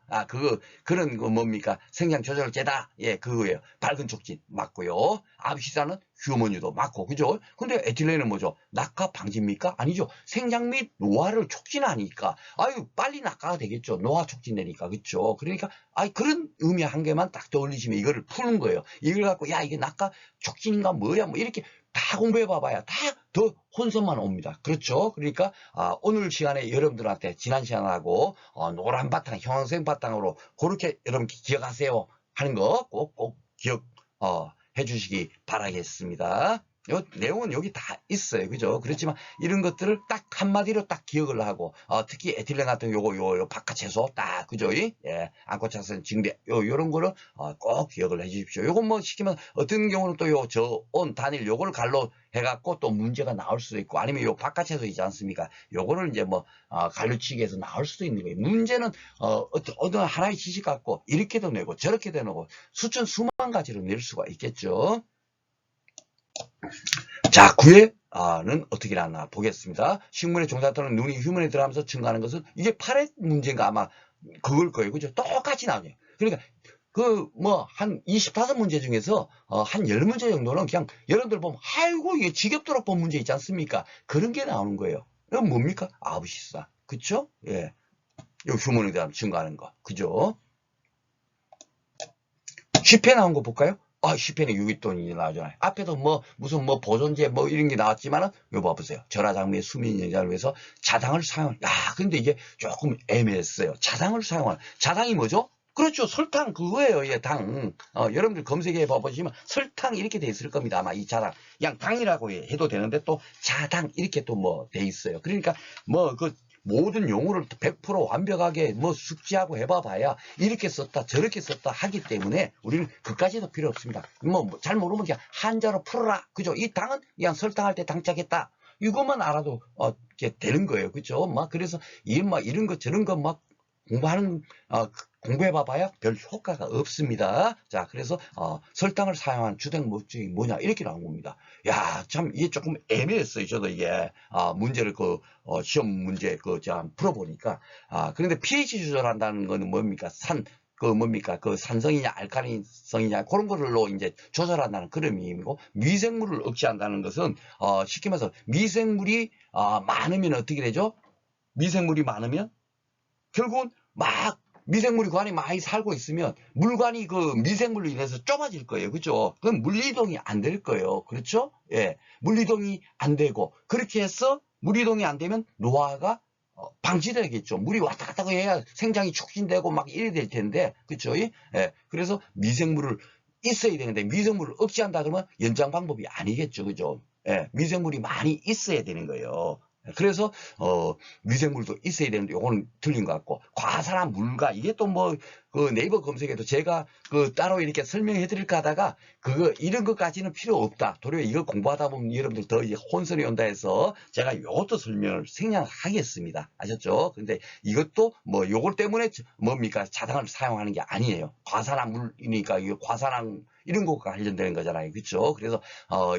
그런 거 뭡니까? 생장 조절제다. 예, 그거예요. 밝은 촉진 맞고요. 암시사는 휴먼유도 맞고, 그죠? 근데 에틸렌은 뭐죠? 낙하 방지입니까? 아니죠. 생장 및 노화를 촉진하니까, 빨리 낙하가 되겠죠. 노화 촉진되니까, 그죠? 그러니까, 그런 의미 한 개만 딱 떠올리시면 이거를 푸는 거예요. 이걸 갖고, 이게 낙하 촉진인가 뭐야? 뭐 이렇게 다 공부해 봐봐야 다 더 혼선만 옵니다. 그렇죠? 그러니까 오늘 시간에 여러분들한테 지난 시간하고 노란 바탕, 형광색 바탕으로 그렇게 여러분 기억하세요 하는 거 꼭 기억해 주시기 바라겠습니다. 요 내용은 여기 다 있어요. 그죠? 그렇지만 이런 것들을 딱 한마디로 딱 기억을 하고, 특히 에틸렌 같은 요거 바깥 채소 딱, 그죠? 예, 안코착산 증대, 요런 거를, 꼭 기억을 해 주십시오. 요건 시키면 어떤 경우는 또 저온 단일 요걸 갈로 해갖고 또 문제가 나올 수도 있고, 아니면 요 바깥 채소 있지 않습니까? 요거를 이제 갈루치기 해서 나올 수도 있는 거예요. 문제는, 어떤 하나의 지식 갖고 이렇게도 내고 저렇게도 내고 수만 가지로 낼 수가 있겠죠. 자, 9회는 어떻게 나왔나 보겠습니다. 식물의 종자토는 눈이 휴먼에 들어가면서 증가하는 것은 이게 8회 문제인가 아마 그걸 거예요. 그죠? 똑같이 나오네요. 그러니까 한 25문제 중에서 한 10문제 정도는 그냥 여러분들 보면 아이고 이게 지겹도록 본 문제 있지 않습니까? 그런 게 나오는 거예요. 이건 뭡니까? 아부시사. 그쵸? 예. 요 휴먼에 대한 증거하는 거. 그죠? 10회 나온 거 볼까요? 10회는 유기돈이 나오잖아요. 앞에도 무슨 보존제 이런 게 나왔지만은, 이거 봐보세요. 절하장미의 수면 연장을 위해서 자당을 사용. 근데 이게 조금 애매했어요. 자당을 사용하는. 자당이 뭐죠? 그렇죠. 설탕 그거예요. 예, 당. 여러분들 검색해 봐보시면 설탕 이렇게 돼 있을 겁니다. 아마 이 자당. 그냥 당이라고 해도 되는데 또 자당 이렇게 또 돼 있어요. 그러니까 모든 용어를 100% 완벽하게 숙지하고 해봐봐야 이렇게 썼다 저렇게 썼다 하기 때문에 우리는 그까지도 필요 없습니다. 잘 모르면 그냥 한자로 풀어라. 그죠? 이 당은 그냥 설탕할 때 당자겠다. 이것만 알아도 이렇게 되는 거예요. 그죠? 그래서 이런 거 저런 거 공부해봐봐야 별 효과가 없습니다. 자, 그래서 설탕을 사용한 주된 목적이 뭐냐 이렇게 나온 겁니다. 야, 참 이게 조금 애매했어요. 저도 이게 문제를 시험 문제 풀어보니까 그런데 pH 조절한다는 거는 뭡니까? 산성이냐 알칼리성이냐 그런 거로 이제 조절한다는 그런 의미고, 미생물을 억제한다는 것은 쉽게 말해서 미생물이 많으면 어떻게 되죠? 미생물이 많으면 결국은 미생물이 관이 많이 살고 있으면 물관이 그 미생물로 인해서 좁아질 거예요. 그죠? 그럼 물이동이 안 될 거예요. 그렇죠? 예. 물이동이 안 되고, 그렇게 해서 물이동이 안 되면 노화가 방지되겠죠. 물이 왔다 갔다 해야 생장이 촉진되고 이래 될 텐데. 그렇죠? 예. 그래서 미생물을 있어야 되는데 미생물을 억제한다 그러면 연장 방법이 아니겠죠. 그죠? 예. 미생물이 많이 있어야 되는 거예요. 그래서 미생물도 있어야 되는데 요거는 틀린 것 같고, 과산화 물과 이게 또 그 네이버 검색에도 제가 따로 이렇게 설명해 드릴까 하다가 이런 것까지는 필요 없다. 도리어 이거 공부하다 보면 여러분들 더 이제 혼선이 온다 해서 제가 이것도 설명을 생략하겠습니다. 아셨죠? 근데 이것도 요걸 때문에 뭡니까? 자당을 사용하는 게 아니에요. 과산화 물이니까 이거 과산화 이런 것과 관련되는 거잖아요. 그렇죠? 그래서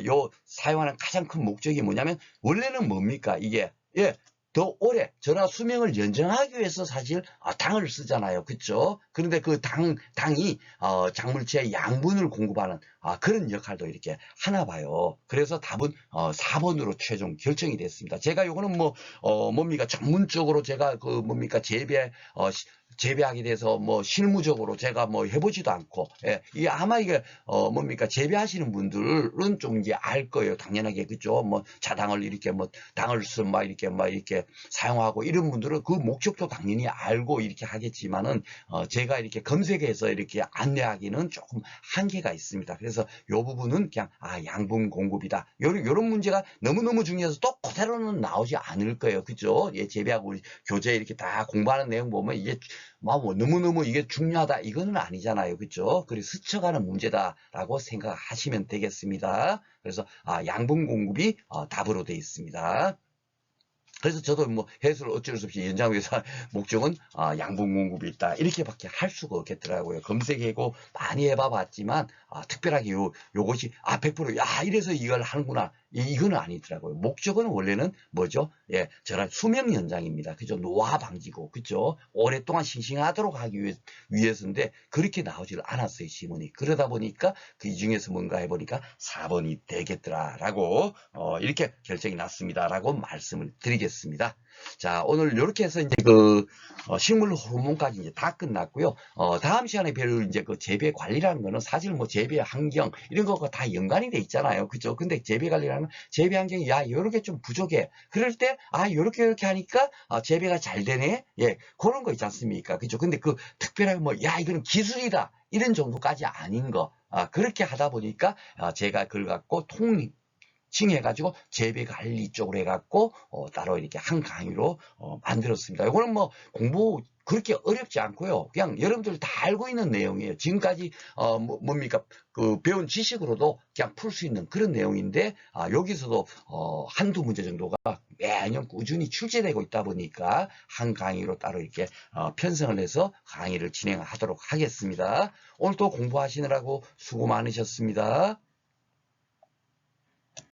요 사용하는 가장 큰 목적이 뭐냐면, 원래는 뭡니까? 이게 더 오래 전화 수명을 연장하기 위해서 사실 당을 쓰잖아요. 그렇죠? 그런데 그 당이 작물체의 양분을 공급하는 그런 역할도 이렇게 하나 봐요. 그래서 답은 4번으로 최종 결정이 됐습니다. 제가 요거는 뭡니까? 전문적으로 제가 재배하게 돼서 실무적으로 제가 해보지도 않고, 이게 아마 이게 뭡니까? 재배하시는 분들은 좀 이제 알 거예요. 당연하게. 그죠? 자당을 이렇게 당을 이렇게 사용하고 이런 분들은 그 목적도 당연히 알고 이렇게 하겠지만은 제가 이렇게 검색해서 이렇게 안내하기는 조금 한계가 있습니다. 그래서 요 부분은 그냥 양분 공급이다. 요런 문제가 너무너무 중요해서 또 그대로는 나오지 않을 거예요. 그죠? 예, 재배하고 우리 교재 이렇게 다 공부하는 내용 보면 이게 너무너무 이게 중요하다 이거는 아니잖아요. 그죠? 그래서 스쳐가는 문제다라고 생각하시면 되겠습니다. 그래서 양분 공급이 답으로 되어 있습니다. 그래서 저도 해수를 어쩔 수 없이 연장하기 위해서 목적은 양분 공급이 있다 이렇게밖에 할 수가 없겠더라고요. 검색하고 많이 해봐봤지만 특별하게 요것이 100% 이래서 이걸 하는구나 이거는 아니더라고요. 목적은 원래는 뭐죠? 예, 저런 수명 연장입니다. 그죠? 노화 방지고, 그죠? 오랫동안 싱싱하도록 하기 위해서인데 그렇게 나오질 않았어요, 지문이. 그러다 보니까 이 중에서 뭔가 해보니까 4번이 되겠더라라고 이렇게 결정이 났습니다라고 말씀을 드리겠습니다. 자, 오늘 이렇게 해서 이제 식물 호르몬까지 이제 다 끝났고요. 다음 시간에 별 이제 재배 관리라는 거는 사실 재배 환경 이런 거가 다 연관이 돼 있잖아요. 그죠? 근데 재배 관리라는 재배 환경이 요렇게 좀 부족해. 그럴 때 요렇게 하니까 재배가 잘 되네. 예. 그런 거 있지 않습니까? 그죠? 근데 특별하게 이거는 기술이다. 이런 정도까지 아닌 거. 그렇게 하다 보니까 제가 그걸 갖고 칭해가지고 재배 관리 쪽으로 해갖고 따로 이렇게 한 강의로 만들었습니다. 이거는 공부 그렇게 어렵지 않고요. 그냥 여러분들 다 알고 있는 내용이에요. 지금까지 뭡니까? 배운 지식으로도 그냥 풀 수 있는 그런 내용인데 여기서도 한두 문제 정도가 매년 꾸준히 출제되고 있다 보니까 한 강의로 따로 이렇게 편성을 해서 강의를 진행하도록 하겠습니다. 오늘도 공부하시느라고 수고 많으셨습니다.